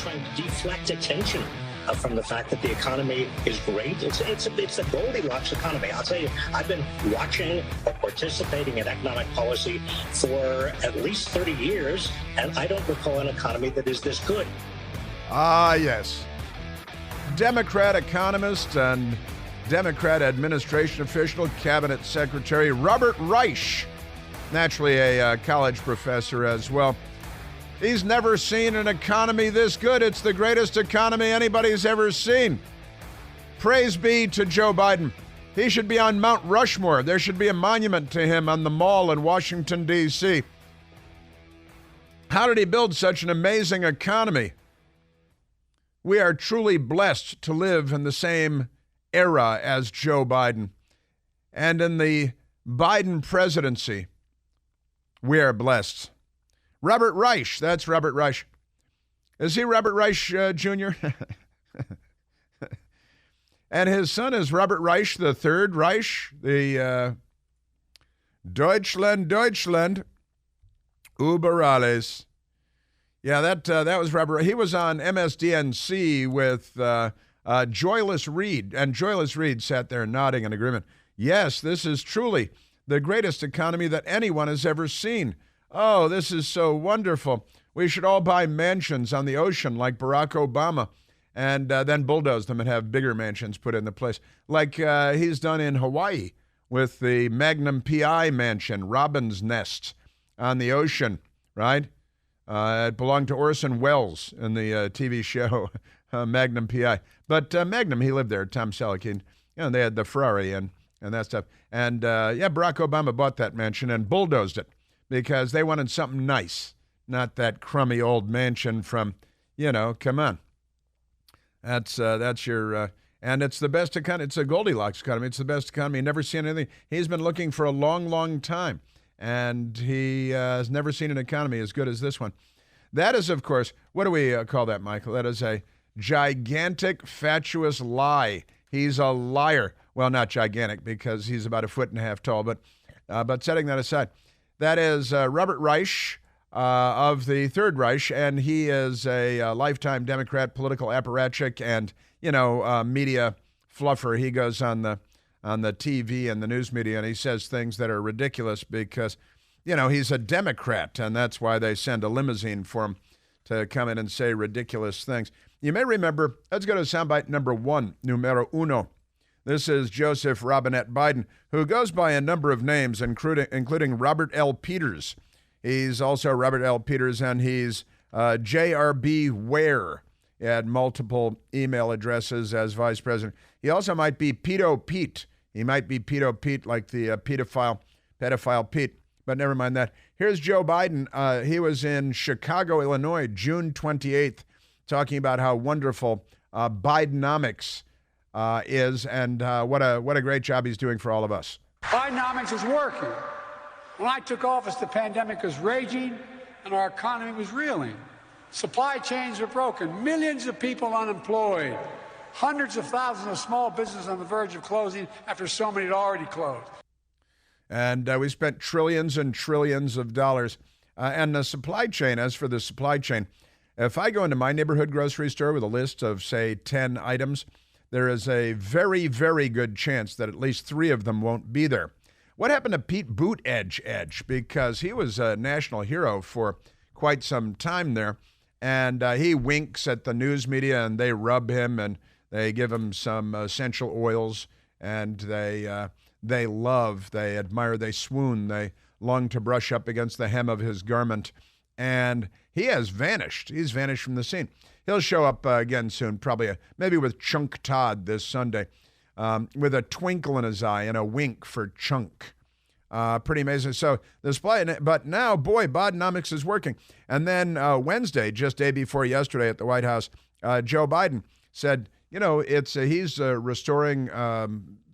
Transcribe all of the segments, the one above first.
trying to deflect attention from the fact that the economy is great. It's a Goldilocks economy. I'll tell you, I've been watching or participating in economic policy for at least 30 years, and I don't recall an economy that is this good. Ah, yes. Democrat economist and Democrat administration official, cabinet secretary Robert Reich, naturally a college professor as well. He's never seen an economy this good. It's the greatest economy anybody's ever seen. Praise be to Joe Biden. He should be on Mount Rushmore. There should be a monument to him on the Mall in Washington, D.C. How did he build such an amazing economy? We are truly blessed to live in the same era as Joe Biden. And in the Biden presidency, we are blessed. Robert Reich, that's Robert Reich. Is he Robert Reich Jr.? And his son is Robert Reich, the third Reich, the Deutschland, über alles. Yeah, that was Robert. He was on MSDNC with Joyless Reed, and Joyless Reed sat there nodding in agreement. Yes, this is truly the greatest economy that anyone has ever seen. Oh, this is so wonderful. We should all buy mansions on the ocean like Barack Obama and then bulldoze them and have bigger mansions put into place like he's done in Hawaii with the Magnum PI mansion, Robin's Nest on the ocean, right? It belonged to Orson Welles in the TV show Magnum PI. But Magnum, he lived there, Tom Selleck. And, they had the Ferrari and that stuff. And, Barack Obama bought that mansion and bulldozed it, because they wanted something nice, not that crummy old mansion from, come on. That's your, and it's the best economy. It's a Goldilocks economy. It's the best economy. Never seen anything. He's been looking for a long, long time, and he has never seen an economy as good as this one. That is, of course, what do we call that, Michael? That is a gigantic, fatuous lie. He's a liar. Well, not gigantic, because he's about 1.5 feet tall, but setting that aside. That is Robert Reich of the Third Reich, and he is a lifetime Democrat, political apparatchik, and media fluffer. He goes on the TV and the news media, and he says things that are ridiculous because, he's a Democrat, and that's why they send a limousine for him to come in and say ridiculous things. You may remember. Let's go to soundbite number one, numero uno. This is Joseph Robinette Biden, who goes by a number of names, including Robert L. Peters. He's also Robert L. Peters, and he's JRB Ware. He had multiple email addresses as vice president. He also might be Pedo Pete. He might be Pedo Pete, like the pedophile Pete, but never mind that. Here's Joe Biden. He was in Chicago, Illinois, June 28th, talking about how wonderful Bidenomics is, and what a great job he's doing for all of us. Bidenomics is working. When I took office, the pandemic was raging and our economy was reeling. Supply chains were broken, millions of people unemployed, hundreds of thousands of small businesses on the verge of closing after so many had already closed. And we spent trillions and trillions of dollars. And the supply chain, as for the supply chain, if I go into my neighborhood grocery store with a list of, say, 10 items, there is a very, very good chance that at least 3 of them won't be there. What happened to Pete Buttigieg? Because he was a national hero for quite some time there, and he winks at the news media, and they rub him, and they give him some essential oils, and they love, they admire, they swoon, they long to brush up against the hem of his garment, and he has vanished. He's vanished from the scene. He'll show up again soon, probably maybe with Chunk Todd this Sunday, with a twinkle in his eye and a wink for Chunk. Pretty amazing. So the display, but now, boy, Bidenomics is working. And then Wednesday, just day before yesterday at the White House, Joe Biden said, he's restoring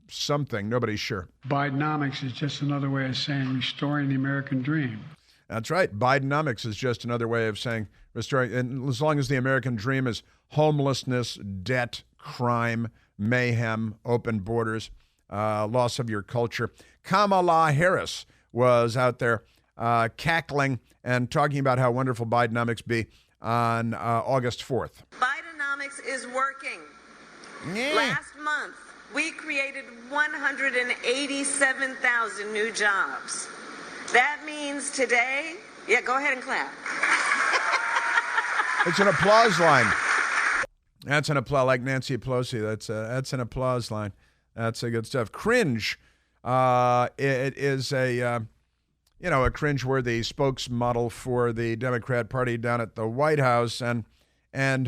something. Nobody's sure. Bidenomics is just another way of saying restoring the American dream. That's right. Bidenomics is just another way of saying restoring. And as long as the American dream is homelessness, debt, crime, mayhem, open borders, loss of your culture. Kamala Harris was out there cackling and talking about how wonderful Bidenomics be on August 4th. Bidenomics is working. Yeah. Last month, we created 187,000 new jobs. That means today, yeah, go ahead and clap. It's an applause line. That's an applause, like Nancy Pelosi. That's an applause line. That's a good stuff. Cringe. It is a cringe-worthy spokesmodel for the Democrat Party down at the White House, and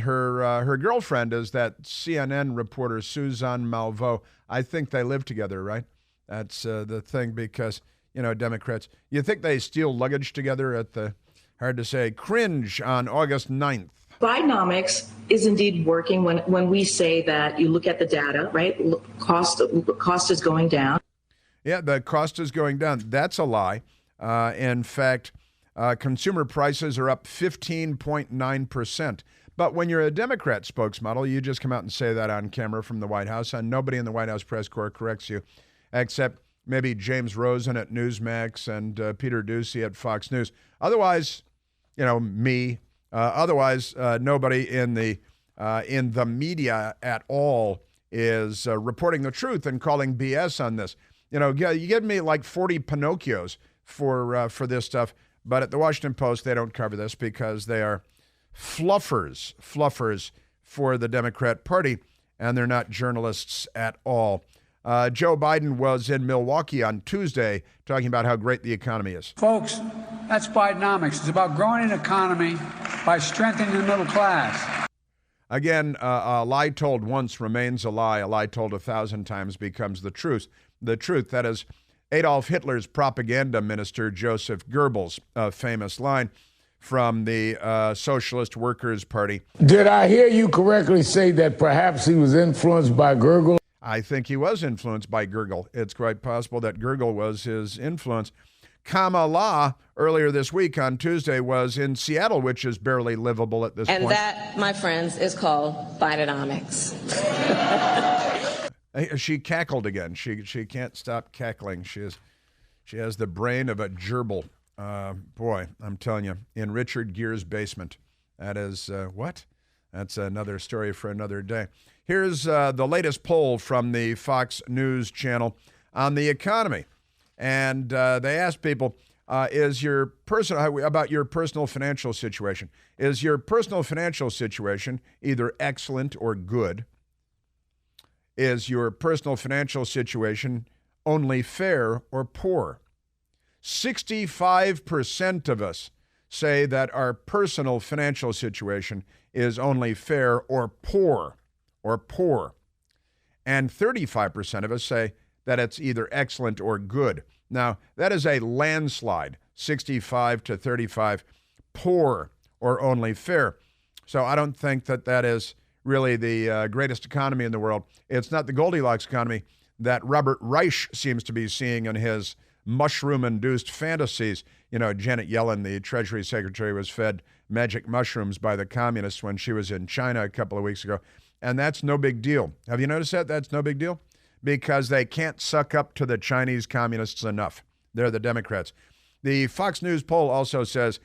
her girlfriend is that CNN reporter Suzanne Malveaux. I think they live together, right? That's the thing, because Democrats. You think they steal luggage together at the? Hard to say. Cringe on August 9th. Bidenomics is indeed working when we say that you look at the data, right? Cost is going down. Yeah, the cost is going down. That's a lie. In fact, consumer prices are up 15.9%. But when you're a Democrat spokesmodel, you just come out and say that on camera from the White House, and nobody in the White House press corps corrects you, except maybe James Rosen at Newsmax and Peter Doocy at Fox News. Otherwise, me. Otherwise, nobody in the media at all is reporting the truth and calling BS on this. You give me like 40 Pinocchios for this stuff, but at the Washington Post they don't cover this because they are fluffers for the Democrat Party, and they're not journalists at all. Joe Biden was in Milwaukee on Tuesday talking about how great the economy is. Folks, that's Bidenomics. It's about growing an economy by strengthening the middle class. Again, a lie told once remains a lie. A lie told 1,000 times becomes the truth. The truth, that is Adolf Hitler's propaganda minister, Joseph Goebbels' famous line from the Socialist Workers' Party. Did I hear you correctly say that perhaps he was influenced by Goebbels? I think he was influenced by Goebbels. It's quite possible that Goebbels was his influence. Kamala, earlier this week on Tuesday, was in Seattle, which is barely livable at this point. And that, my friends, is called Bidenomics. She cackled again. She can't stop cackling. She has the brain of a gerbil. Boy, I'm telling you, in Richard Gere's basement. That is what? That's another story for another day. Here's the latest poll from the Fox News channel on the economy. And they asked people, about your personal financial situation. Is your personal financial situation either excellent or good? Is your personal financial situation only fair or poor? 65% of us say that our personal financial situation is only fair or poor, And 35% of us say that it's either excellent or good. Now, that is a landslide, 65 to 35, poor or only fair. So I don't think that is really the greatest economy in the world. It's not the Goldilocks economy that Robert Reich seems to be seeing in his mushroom-induced fantasies. Janet Yellen, the Treasury Secretary, was fed magic mushrooms by the communists when she was in China a couple of weeks ago. And that's no big deal. Have you noticed that? That's no big deal? Because they can't suck up to the Chinese communists enough. They're the Democrats. The Fox News poll also says,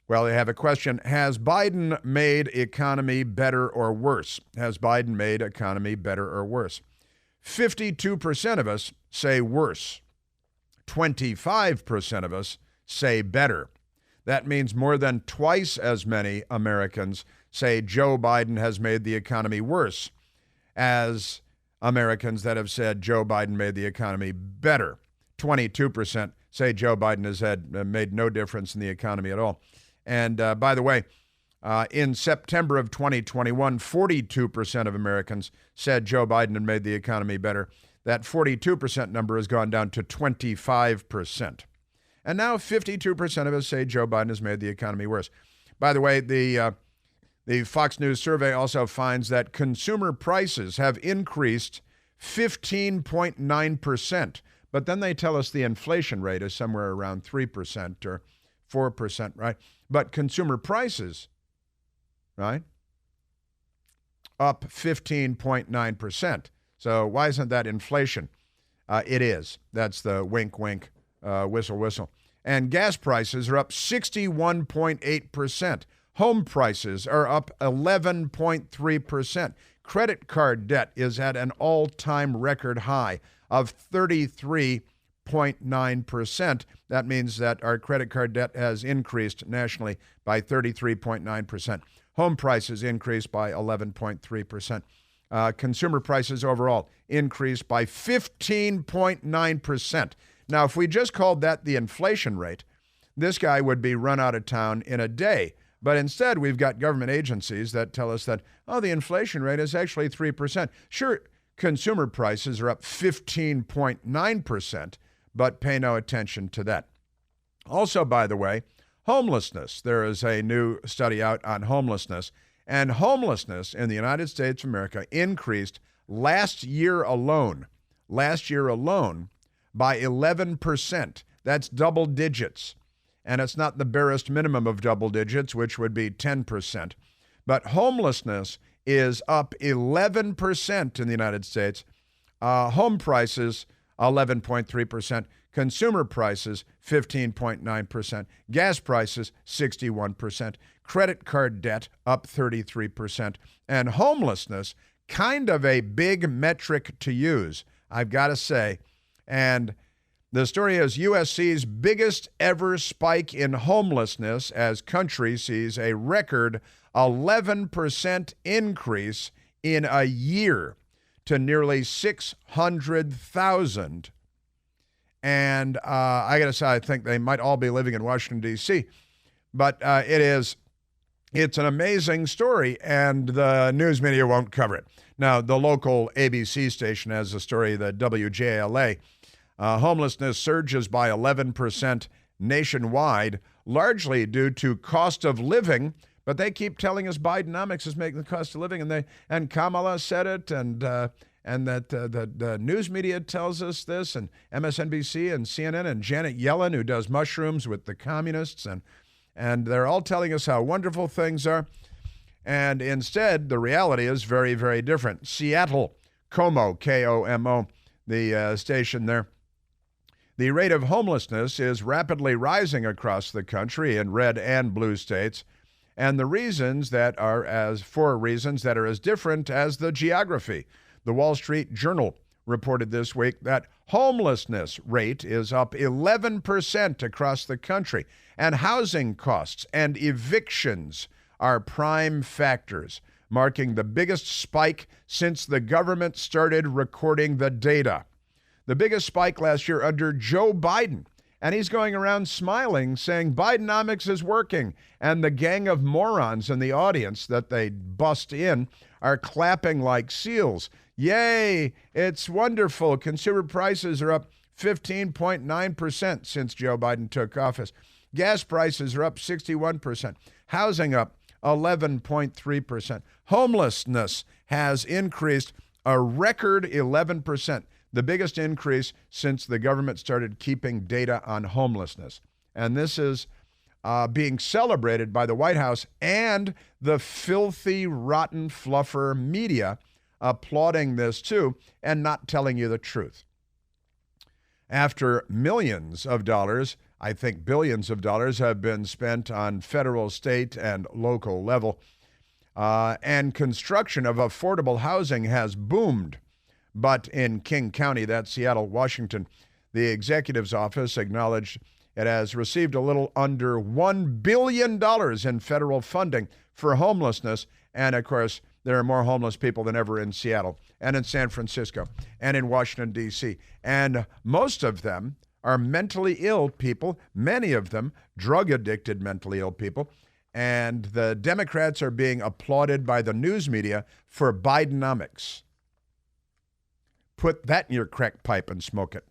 well, they have a question. Has Biden made economy better or worse? Has Biden made economy better or worse? 52% of us say worse. 25% of us say better. That means more than twice as many Americans say Joe Biden has made the economy worse as Americans that have said Joe Biden made the economy better. 22% say Joe Biden has made no difference in the economy at all. And by the way, in September of 2021, 42% of Americans said Joe Biden had made the economy better. That 42% number has gone down to 25%. And now 52% of us say Joe Biden has made the economy worse. By the way, the Fox News survey also finds that consumer prices have increased 15.9%. But then they tell us the inflation rate is somewhere around 3% or 4%, right? But consumer prices, right, up 15.9%. So why isn't that inflation? It is. That's the wink, wink, whistle, whistle. And gas prices are up 61.8%. Home prices are up 11.3%. Credit card debt is at an all-time record high of 33.9%. That means that our credit card debt has increased nationally by 33.9%. Home prices increased by 11.3%. Consumer prices overall increased by 15.9%. Now, if we just called that the inflation rate, this guy would be run out of town in a day. But instead, we've got government agencies that tell us that, the inflation rate is actually 3%. Sure, consumer prices are up 15.9%, but pay no attention to that. Also, by the way, homelessness. There is a new study out on homelessness. And homelessness in the United States of America increased last year alone by 11%. That's double digits. And it's not the barest minimum of double digits, which would be 10%. But homelessness is up 11% in the United States. Home prices, 11.3%. Consumer prices, 15.9%. Gas prices, 61%. Credit card debt, up 33%. And homelessness, kind of a big metric to use, I've got to say. And the story is USC's biggest ever spike in homelessness as country sees a record 11% increase in a year to nearly 600,000. And I got to say, I think they might all be living in Washington, D.C. But it's an amazing story, and the news media won't cover it. Now, the local ABC station has a story, the WJLA. Homelessness surges by 11% nationwide, largely due to cost of living. But they keep telling us Bidenomics is making the cost of living, and Kamala said it, and that the news media tells us this, and MSNBC and CNN and Janet Yellen, who does mushrooms with the communists, and they're all telling us how wonderful things are. And instead, the reality is very, very different. Seattle, KOMO, K-O-M-O, the station there. The rate of homelessness is rapidly rising across the country in red and blue states, and the reasons that are as different as the geography. The Wall Street Journal reported this week that homelessness rate is up 11% across the country, and housing costs and evictions are prime factors, marking the biggest spike since the government started recording the data. The biggest spike last year under Joe Biden. And he's going around smiling, saying Bidenomics is working. And the gang of morons in the audience that they bust in are clapping like seals. Yay, it's wonderful. Consumer prices are up 15.9% since Joe Biden took office. Gas prices are up 61%. Housing up 11.3%. Homelessness has increased a record 11%. The biggest increase since the government started keeping data on homelessness. And this is being celebrated by the White House and the filthy, rotten fluffer media applauding this too and not telling you the truth. After millions of dollars, I think billions of dollars have been spent on federal, state, and local level, and construction of affordable housing has boomed. But in King County, that's Seattle, Washington, the executive's office acknowledged it has received a little under $1 billion in federal funding for homelessness. And of course, there are more homeless people than ever in Seattle and in San Francisco and in Washington, D.C. And most of them are mentally ill people, many of them drug-addicted mentally ill people. And the Democrats are being applauded by the news media for Bidenomics. Put that in your crack pipe and smoke it.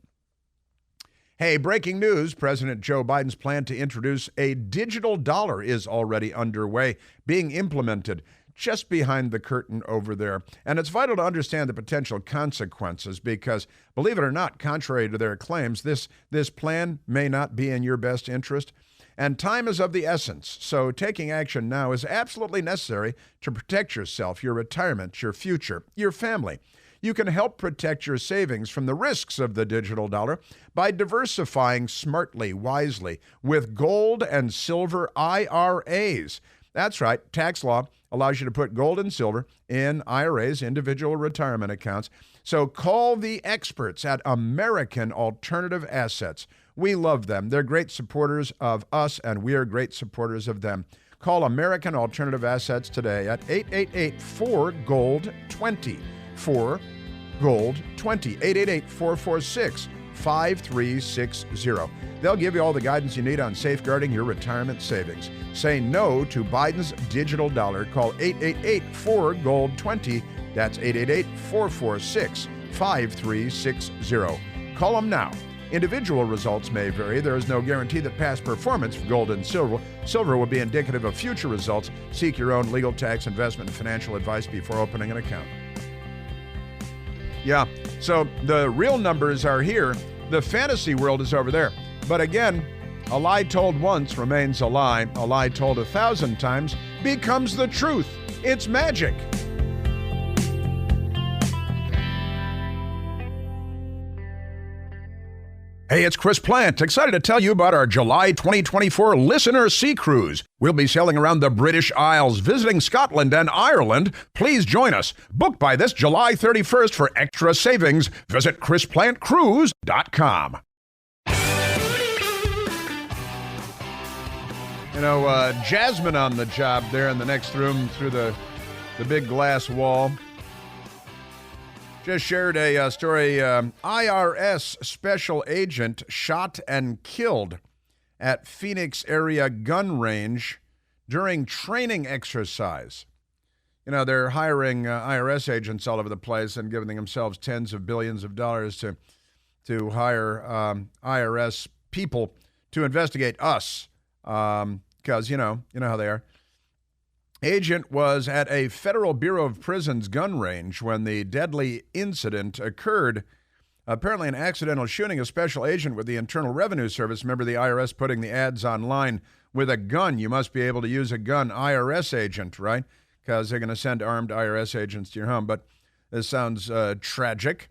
Hey, breaking news. President Joe Biden's plan to introduce a digital dollar is already underway, being implemented just behind the curtain over there. And it's vital to understand the potential consequences because, believe it or not, contrary to their claims, this plan may not be in your best interest. And time is of the essence, so taking action now is absolutely necessary to protect yourself, your retirement, your future, your family. You can help protect your savings from the risks of the digital dollar by diversifying smartly, wisely, with gold and silver IRAs. That's right. Tax law allows you to put gold and silver in IRAs, individual retirement accounts. So call the experts at American Alternative Assets. We love them. They're great supporters of us, and we are great supporters of them. Call American Alternative Assets today at 888-4GOLD-20. 4GOLD-20. 888-446-5360. They'll give you all the guidance you need on safeguarding your retirement savings. Say no to Biden's digital dollar. Call 888-4GOLD-20. That's 888-446-5360. Call them now. Individual results may vary. There is no guarantee that past performance for gold and silver will be indicative of future results. Seek your own legal, tax, investment, and financial advice before opening an account. Yeah, so the real numbers are here. The fantasy world is over there. But again, a lie told once remains a lie. A lie told 1,000 times becomes the truth. It's magic. Hey, it's Chris Plant, excited to tell you about our July 2024 Listener Sea Cruise. We'll be sailing around the British Isles, visiting Scotland and Ireland. Please join us. Book by this July 31st for extra savings. Visit ChrisPlantCruise.com. You know, Jasmine on the job there in the next room through the big glass wall. Just shared a story. IRS special agent shot and killed at Phoenix area gun range during training exercise. You know, they're hiring IRS agents all over the place and giving themselves tens of billions of dollars to hire IRS people to investigate us because, you know how they are. Agent was at a Federal Bureau of Prisons gun range when the deadly incident occurred. Apparently an accidental shooting. A special agent with the Internal Revenue Service, remember the IRS putting the ads online with a gun. You must be able to use a gun. IRS agent, right? Because they're going to send armed IRS agents to your home. But this sounds tragic.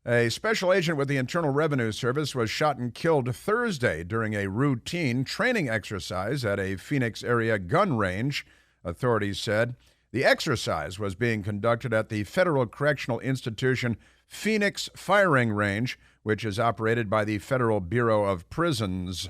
A special agent with the Internal Revenue Service was shot and killed Thursday during a routine training exercise at a Phoenix area gun range. Authorities said the exercise was being conducted at the Federal Correctional Institution Phoenix Firing Range, which is operated by the Federal Bureau of Prisons.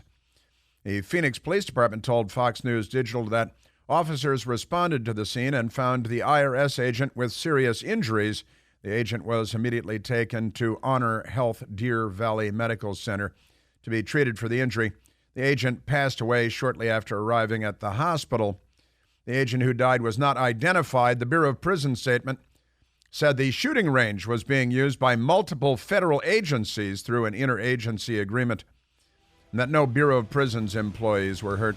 The Phoenix Police Department told Fox News Digital that officers responded to the scene and found the IRS agent with serious injuries. The agent was immediately taken to Honor Health Deer Valley Medical Center to be treated for the injury. The agent passed away shortly after arriving at the hospital. The agent who died was not identified. The Bureau of Prisons statement said the shooting range was being used by multiple federal agencies through an interagency agreement, and that no Bureau of Prisons employees were hurt.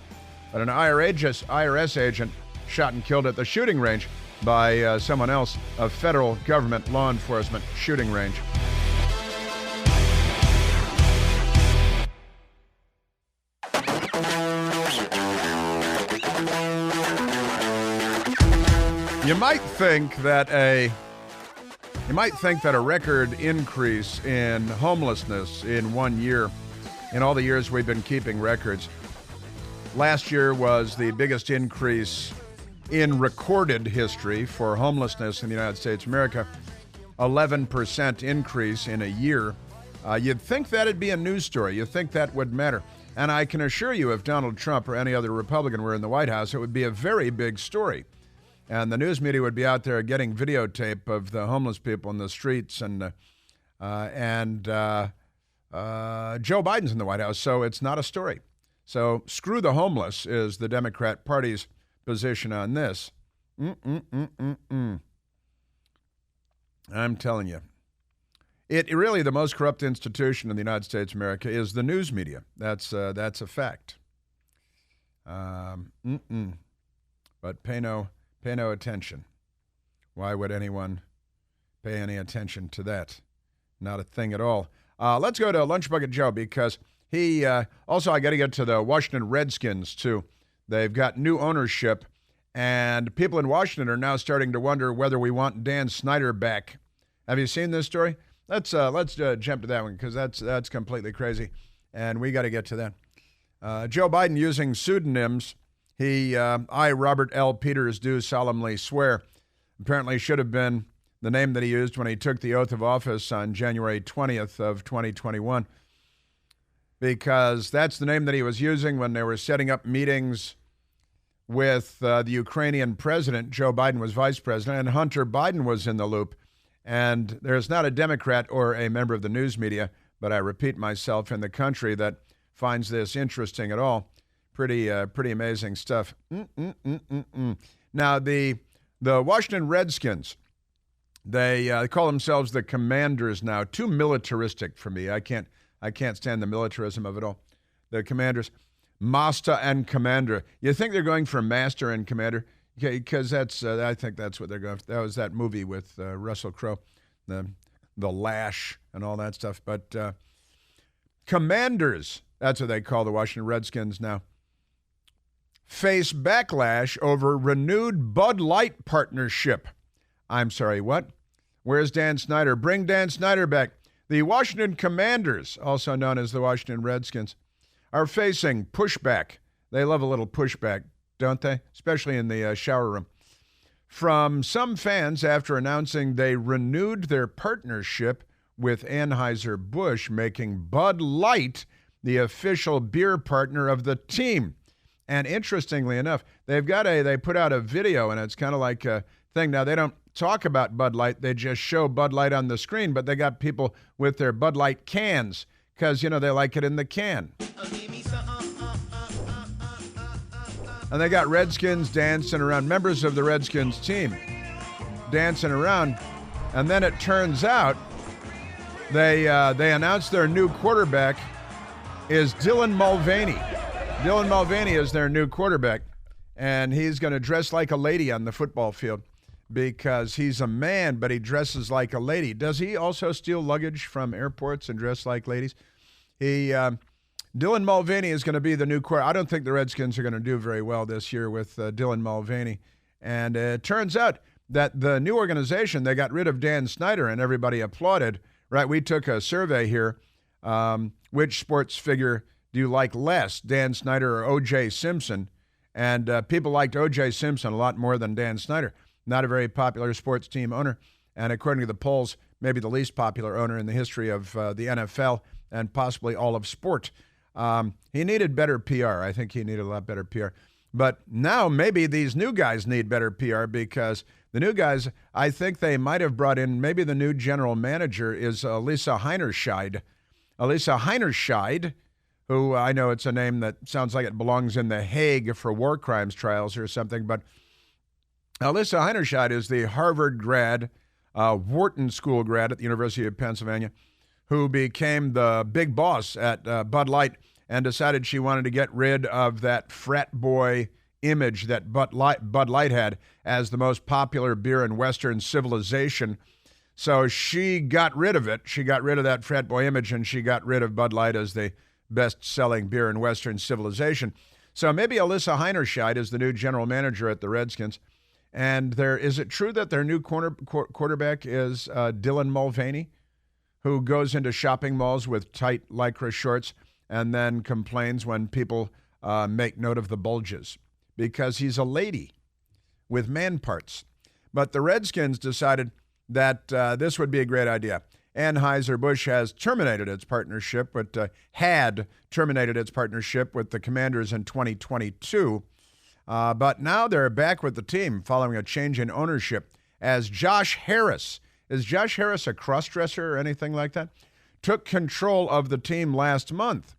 But an IRS agent shot and killed at the shooting range by someone else, a federal government law enforcement shooting range. You might think that a record increase in homelessness in 1 year, in all the years we've been keeping records. Last year was the biggest increase in recorded history for homelessness in the United States of America, 11% increase in a year. You'd think that'd be a news story. You'd think that would matter. And I can assure you, if Donald Trump or any other Republican were in the White House, it would be a very big story. And the news media would be out there getting videotape of the homeless people in the streets, and Joe Biden's in the White House, so it's not a story. So screw the homeless is the Democrat Party's position on this. I'm telling you. It really, the most corrupt institution in the United States of America is the news media. That's a fact. But pay no attention. Why would anyone pay any attention to that? Not a thing at all. Let's go to Lunch Bucket Joe, because he also, I got to get to the Washington Redskins too. They've got new ownership, and people in Washington are now starting to wonder whether we want Dan Snyder back. Have you seen this story? Let's jump to that one, because that's completely crazy, and we got to get to that. Joe Biden using pseudonyms. I, Robert L. Peters, do solemnly swear, apparently should have been the name that he used when he took the oath of office on January 20th of 2021, because that's the name that he was using when they were setting up meetings with the Ukrainian president. Joe Biden was vice president, and Hunter Biden was in the loop. And there's not a Democrat or a member of the news media, but I repeat myself, in the country that finds this interesting at all. Pretty amazing stuff. Now, the Washington Redskins, they call themselves the Commanders now. Too militaristic for me. I can't stand the militarism of it all. The Commanders, Master and Commander. You think they're going for Master and Commander? Because that's I think that's what they're going for. That was that movie with Russell Crowe, the Lash and all that stuff. But Commanders, that's what they call the Washington Redskins now, face backlash over renewed Bud Light partnership. I'm sorry, what? Where's Dan Snyder? Bring Dan Snyder back. The Washington Commanders, also known as the Washington Redskins, are facing pushback. They love a little pushback, don't they? Especially in the shower room. From some fans after announcing they renewed their partnership with Anheuser-Busch, making Bud Light the official beer partner of the team. And interestingly enough, they put out a video, and it's kind of like a thing. Now, they don't talk about Bud Light. They just show Bud Light on the screen, but they got people with their Bud Light cans because, they like it in the can. And they got Redskins dancing around, members of the Redskins team dancing around. And then it turns out they announced their new quarterback is Dylan Mulvaney. Dylan Mulvaney is their new quarterback, and he's going to dress like a lady on the football field because he's a man, but he dresses like a lady. Does he also steal luggage from airports and dress like ladies? Dylan Mulvaney is going to be the new quarterback. I don't think the Redskins are going to do very well this year with Dylan Mulvaney. And it turns out that the new organization, they got rid of Dan Snyder, and everybody applauded. Right, we took a survey here. Which sports figure do you like less, Dan Snyder or O.J. Simpson? And people liked O.J. Simpson a lot more than Dan Snyder. Not a very popular sports team owner. And according to the polls, maybe the least popular owner in the history of the NFL and possibly all of sport. He needed better PR. I think he needed a lot better PR. But now maybe these new guys need better PR because the new guys, I think they might have brought in, maybe the new general manager is Lisa Heinerscheid. Elisa Heinerscheid, who I know it's a name that sounds like it belongs in The Hague for war crimes trials or something, but Elisa Heinerscheid is the Harvard grad, Wharton School grad at the University of Pennsylvania, who became the big boss at Bud Light and decided she wanted to get rid of that frat boy image that Bud Light had as the most popular beer in Western civilization. So she got rid of it. She got rid of that frat boy image, and she got rid of Bud Light as the best-selling beer in Western civilization. So maybe Elisa Heinerscheid is the new general manager at the Redskins. And is it true that their new quarterback is Dylan Mulvaney, who goes into shopping malls with tight Lycra shorts and then complains when people make note of the bulges? Because he's a lady with man parts. But the Redskins decided that this would be a great idea. Anheuser-Busch has terminated its partnership, had terminated its partnership with the Commanders in 2022. But now they're back with the team following a change in ownership as Josh Harris, is Josh Harris a cross-dresser or anything like that? Took control of the team last month.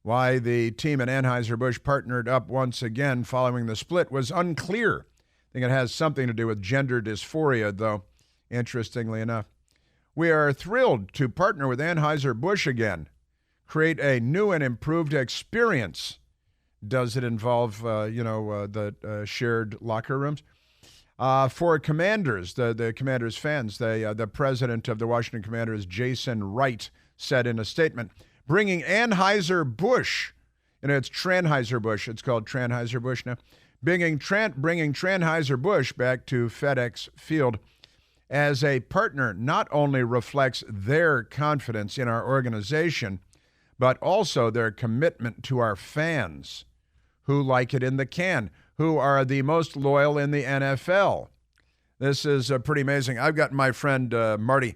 Why the team and Anheuser-Busch partnered up once again following the split was unclear. I think it has something to do with gender dysphoria, though. Interestingly enough, we are thrilled to partner with Anheuser-Busch again, create a new and improved experience. Does it involve, the shared locker rooms? For Commanders, the Commanders fans, the president of the Washington Commanders, Jason Wright, said in a statement, bringing Anheuser-Busch, it's Tranheuser-Busch, it's called Tranheuser-Busch now, bringing Tranheuser-Busch back to FedEx Field as a partner not only reflects their confidence in our organization, but also their commitment to our fans, who like it in the can, who are the most loyal in the NFL. This is pretty amazing. I've got my friend Marty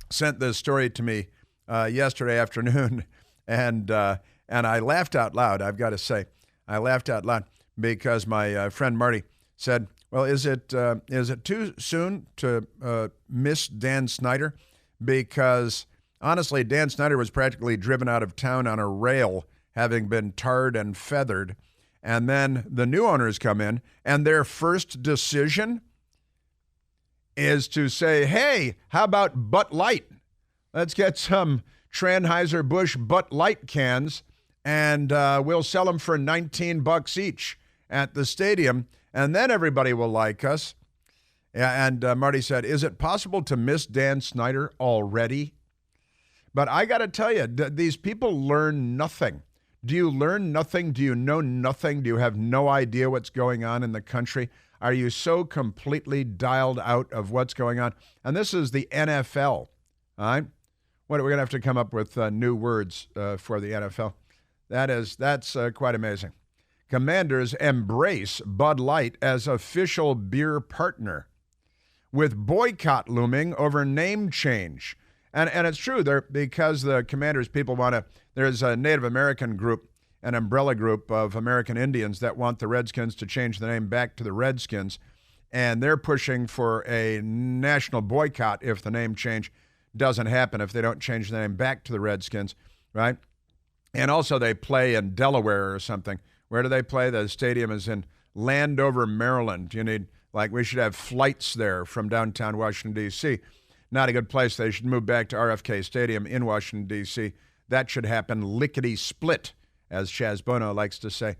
sent this story to me yesterday afternoon, and I laughed out loud. I've got to say, I laughed out loud because my friend Marty said, "Well, is it too soon to miss Dan Snyder?" Because honestly, Dan Snyder was practically driven out of town on a rail, having been tarred and feathered, and then the new owners come in, and their first decision is to say, "Hey, how about Butt Light? Let's get some Anheuser-Busch Butt Light cans, and we'll sell them for $19 each at the stadium, and then everybody will like us." Yeah, and Marty said, "Is it possible to miss Dan Snyder already?" But I got to tell you, these people learn nothing. Do you learn nothing? Do you know nothing? Do you have no idea what's going on in the country? Are you so completely dialed out of what's going on? And this is the NFL, all right? What, we're going to have to come up with new words for the NFL. That's quite amazing. Commanders embrace Bud Light as official beer partner, with boycott looming over name change. And it's true, because the Commanders people want to, there's a Native American group, an umbrella group of American Indians that want the Redskins to change the name back to the Redskins, and they're pushing for a national boycott if the name change doesn't happen, if they don't change the name back to the Redskins, right? And also they play in Delaware or something. Where do they play? The stadium is in Landover, Maryland. We should have flights there from downtown Washington, D.C. Not a good place. They should move back to RFK Stadium in Washington, D.C. That should happen lickety-split, as Chaz Bono likes to say.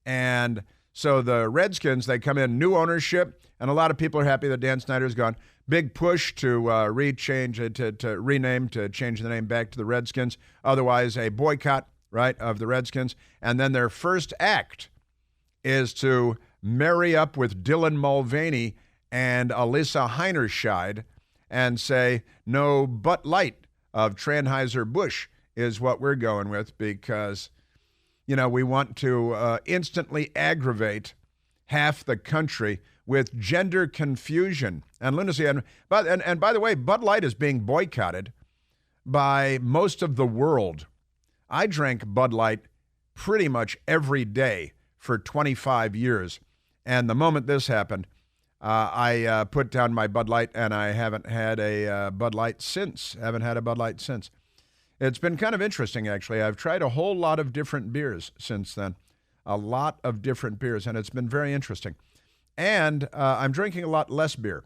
And so the Redskins, they come in, new ownership, and a lot of people are happy that Dan Snyder's gone. Big push to rename, to change the name back to the Redskins. Otherwise, a boycott, right, of the Redskins. And then their first act is to marry up with Dylan Mulvaney and Alyssa Heinerscheid and say, no, Butt Light of Anheuser-Busch is what we're going with, because, we want to instantly aggravate half the country with gender confusion and lunacy. And by the way, Bud Light is being boycotted by most of the world. I drank Bud Light pretty much every day for 25 years. And the moment this happened, I put down my Bud Light, and I haven't had a Bud Light since. It's been kind of interesting, actually. I've tried a whole lot of different beers since then. And it's been very interesting. And I'm drinking a lot less beer,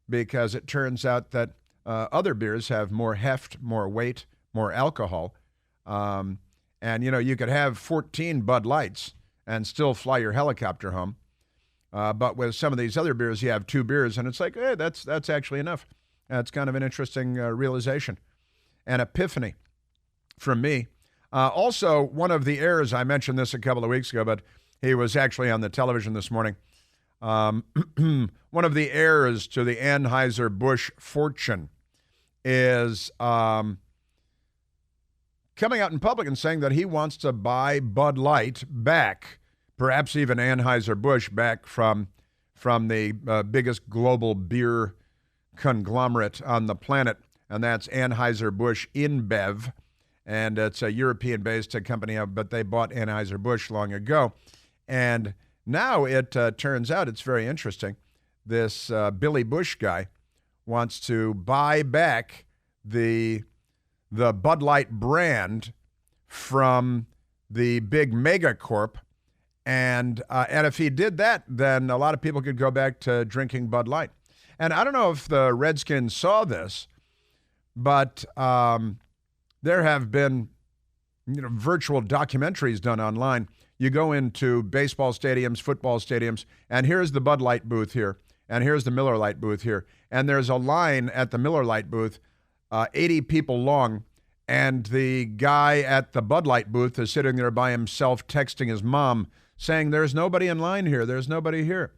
because it turns out that other beers have more heft, more weight, more alcohol. And, you could have 14 Bud Lights and still fly your helicopter home. But with some of these other beers, you have 2 beers, and it's like, hey, that's actually enough. That's kind of an interesting realization, an epiphany from me. Also, one of the heirs, I mentioned this a couple of weeks ago, but he was actually on the television this morning. One of the heirs to the Anheuser-Busch fortune is coming out in public and saying that he wants to buy Bud Light back, perhaps even Anheuser-Busch back from the biggest global beer conglomerate on the planet, and that's Anheuser-Busch InBev, and it's a European-based company, but they bought Anheuser-Busch long ago. And now it turns out, it's very interesting, this Billy Bush guy wants to buy back the Bud Light brand from the big megacorp. And if he did that, then a lot of people could go back to drinking Bud Light. And I don't know if the Redskins saw this, but there have been virtual documentaries done online. You go into baseball stadiums, football stadiums, and here's the Bud Light booth here, and here's the Miller Lite booth here. And there's a line at the Miller Lite booth, 80 people long, and the guy at the Bud Light booth is sitting there by himself texting his mom, saying, there's nobody in line here, there's nobody here.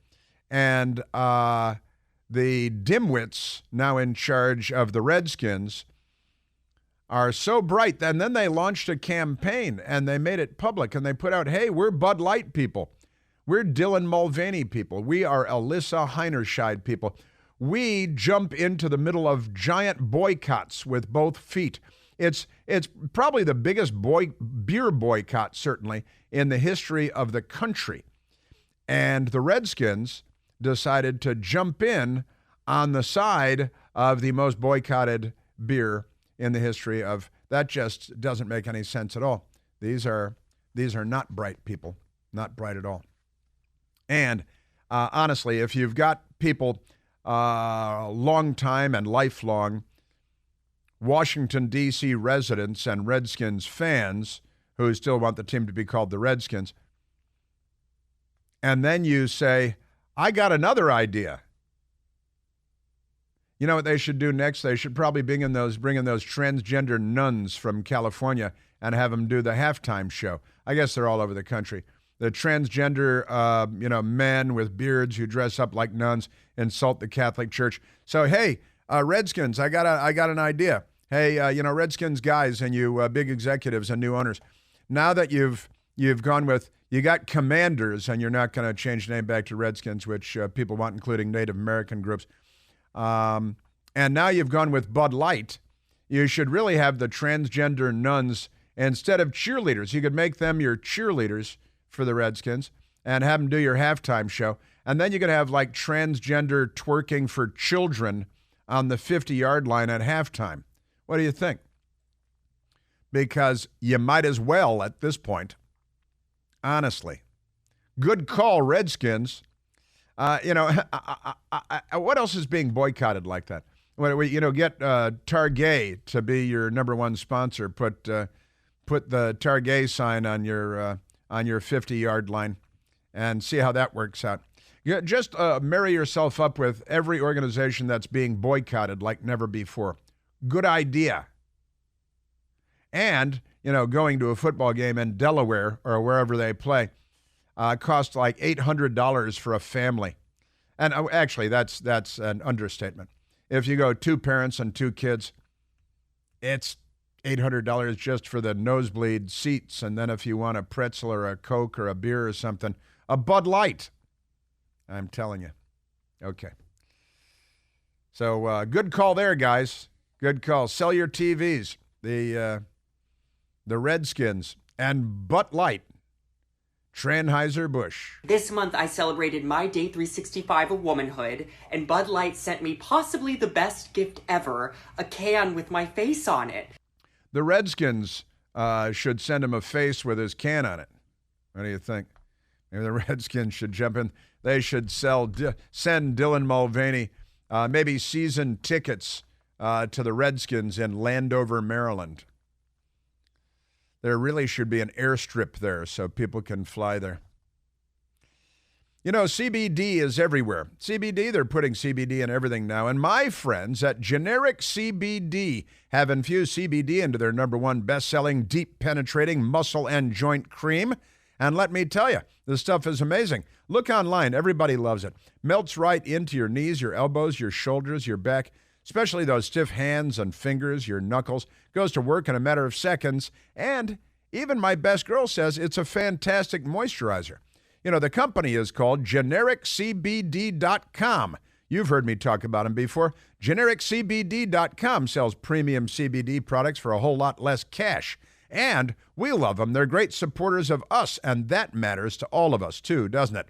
And the dimwits now in charge of the Redskins are so bright. And then they launched a campaign and they made it public and they put out, hey, we're Bud Light people. We're Dylan Mulvaney people. We are Alyssa Heinerscheid people. We jump into the middle of giant boycotts with both feet. It's probably the biggest beer boycott, certainly, in the history of the country. And the Redskins decided to jump in on the side of the most boycotted beer in the history of. That just doesn't make any sense at all. These are not bright people, not bright at all. And honestly, if you've got people long time and lifelong Washington, D.C. residents and Redskins fans who still want the team to be called the Redskins, and then you say, I got another idea. You know what they should do next? They should probably bring in those transgender nuns from California and have them do the halftime show. I guess they're all over the country. The transgender, men with beards who dress up like nuns insult the Catholic Church. So, hey, Redskins, I got an idea. Hey, Redskins guys and you big executives and new owners, now that you've gone with, you got Commanders and you're not going to change the name back to Redskins, which people want, including Native American groups. And now you've gone with Bud Light. You should really have the transgender nuns instead of cheerleaders. You could make them your cheerleaders for the Redskins and have them do your halftime show. And then you could have like transgender twerking for children on the 50-yard line at halftime. What do you think? Because you might as well at this point. Honestly. Good call, Redskins. What else is being boycotted like that? Get Target to be your number one sponsor. Put the Target sign on your 50-yard line and see how that works out. Just marry yourself up with every organization that's being boycotted like never before. Good idea. And, going to a football game in Delaware or wherever they play costs like $800 for a family. And actually, that's an understatement. If you go 2 parents and 2 kids, it's $800 just for the nosebleed seats. And then if you want a pretzel or a Coke or a beer or something, a Bud Light. I'm telling you. Okay. So good call there, guys. Good call. Sell your TVs. The Redskins and Bud Light. Tranheuser-Busch. This month I celebrated my day 365 of womanhood, and Bud Light sent me possibly the best gift ever, a can with my face on it. The Redskins should send him a face with his can on it. What do you think? Maybe the Redskins should jump in. They should send Dylan Mulvaney maybe season tickets to the Redskins in Landover, Maryland. There really should be an airstrip there so people can fly there. CBD is everywhere. CBD, they're putting CBD in everything now. And my friends at Generic CBD have infused CBD into their number one best-selling, deep-penetrating muscle and joint cream. And let me tell you, this stuff is amazing. Look online. Everybody loves it. Melts right into your knees, your elbows, your shoulders, your back, especially those stiff hands and fingers, your knuckles. Goes to work in a matter of seconds. And even my best girl says it's a fantastic moisturizer. The company is called GenericCBD.com. You've heard me talk about them before. GenericCBD.com sells premium CBD products for a whole lot less cash. And we love them. They're great supporters of us, and that matters to all of us too, doesn't it?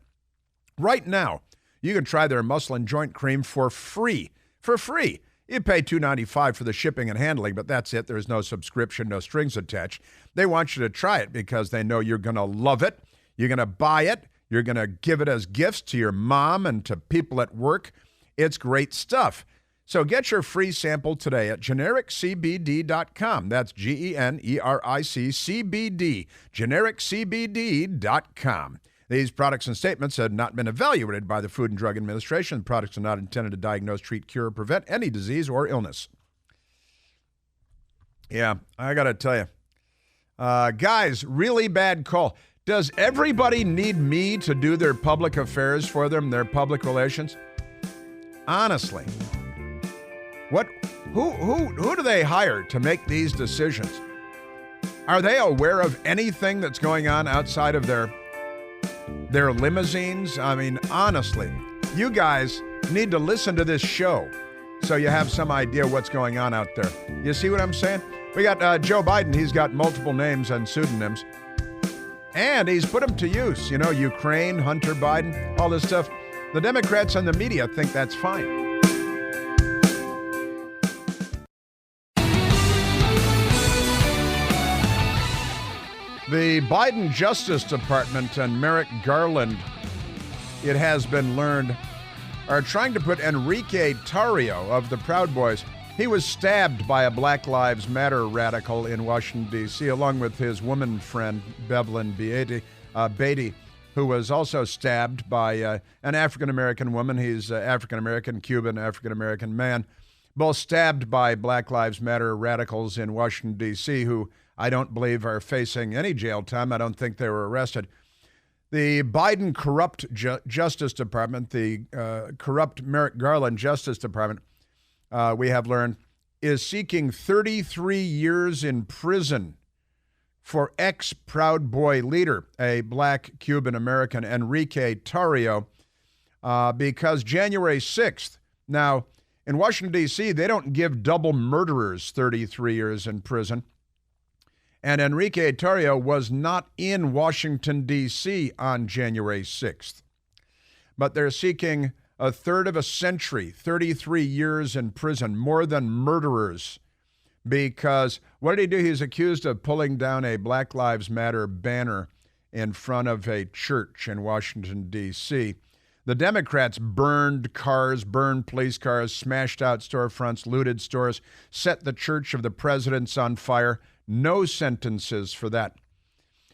Right now, you can try their muscle and joint cream for free. For free. You pay $2.95 for the shipping and handling, but that's it. There's no subscription, no strings attached. They want you to try it because they know you're going to love it. You're going to buy it. You're going to give it as gifts to your mom and to people at work. It's great stuff. So get your free sample today at GenericCBD.com. That's GenericCBD. GenericCBD.com. These products and statements have not been evaluated by the Food and Drug Administration. Products are not intended to diagnose, treat, cure, or prevent any disease or illness. Yeah, I got to tell you. Guys, really bad call. Does everybody need me to do their public affairs for them, their public relations? Honestly. Who do they hire to make these decisions? Are they aware of anything that's going on outside of their limousines? I mean, honestly, you guys need to listen to this show so you have some idea what's going on out there. You see what I'm saying? We got Joe Biden. He's got multiple names and pseudonyms. And he's put them to use. You know, Ukraine, Hunter Biden, all this stuff. The Democrats and the media think that's fine. The Biden Justice Department and Merrick Garland, it has been learned, are trying to put Enrique Tarrio of the Proud Boys. He was stabbed by a Black Lives Matter radical in Washington, D.C., along with his woman friend, Bevelyn Beatty, who was also stabbed by an African-American woman. He's African-American, Cuban, African-American man, both stabbed by Black Lives Matter radicals in Washington, D.C., who I don't believe are facing any jail time. I don't think they were arrested. The Biden corrupt Justice Department, the corrupt Merrick Garland Justice Department, we have learned, is seeking 33 years in prison for ex-Proud Boy leader, a black Cuban-American, Enrique Tarrio, because January 6th, now, in Washington, D.C., they don't give double murderers 33 years in prison. And Enrique Tarrio was not in Washington, D.C. on January 6th. But they're seeking a third of a century, 33 years in prison, more than murderers. Because what did he do? He's accused of pulling down a Black Lives Matter banner in front of a church in Washington, D.C. The Democrats burned cars, burned police cars, smashed out storefronts, looted stores, set the Church of the Presidents on fire. No sentences for that.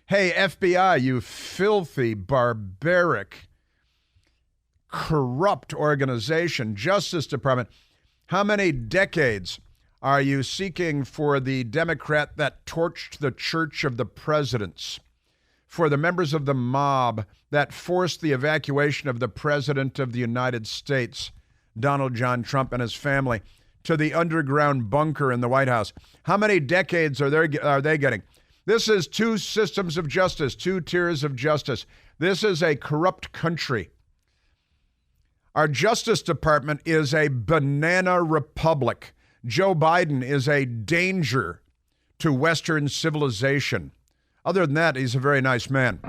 Hey, FBI, you filthy, barbaric, corrupt organization, Justice Department, how many decades are you seeking for the Democrat that torched the Church of the Presidents, for the members of the mob that forced the evacuation of the President of the United States, Donald John Trump, and his family, to the underground bunker in the White House? How many decades are they getting? This is two systems of justice, two tiers of justice. This is a corrupt country. Our Justice Department is a banana republic. Joe Biden is a danger to Western civilization. Other than that, he's a very nice man.